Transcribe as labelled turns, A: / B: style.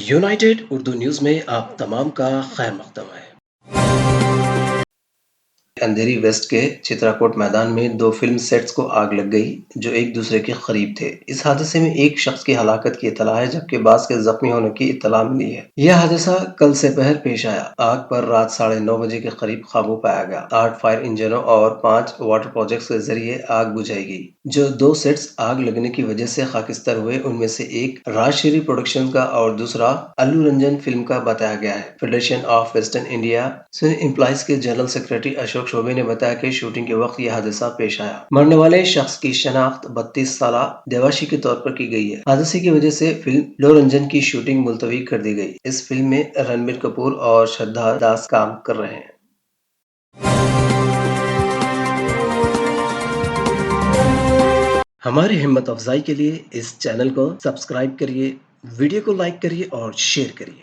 A: United Urdu news में आप तमाम का खैर मकदम है। अंधेरी वेस्ट के चित्राकोट मैदान में दो फिल्म सेट्स को आग लग गई जो एक दूसरे के करीब थे। इस हादसे में एक शख्स की हलाकत की इत्तला है जबकि बास के जख्मी होने की इत्तला मिली है। यह हादसा कल दोपहर पेश आया। आग पर रात 9:30 बजे के करीब काबू पाया गया। 8 फायर इंजनों और 5 वाटर प्रोजेक्ट्स के जरिए आग बुझाई गई। जो दो सेट्स आग लगने की वजह से खाकिस्तान हुए उनमें से एक राजश्री प्रोडक्शन का और दूसरा अल्लू रंजन फिल्म का बताया गया है। Federation of western India employees के जनरल सेक्रेटरी अशोक शोभे ने बताया कि शूटिंग के वक्त यह हादसा पेश आया। मरने वाले शख्स की शनाख्त 32 साल देवाशी के तौर पर की गई है। हादसे की वजह से फिल्म लो रंजन की शूटिंग मुलतवी कर दी गई। इस फिल्म में रणबीर कपूर और श्रद्धा दास काम कर रहे हैं। हमारी हिम्मत अफजाई के लिए इस चैनल को सब्सक्राइब करिए, वीडियो को लाइक करिए और शेयर करिए।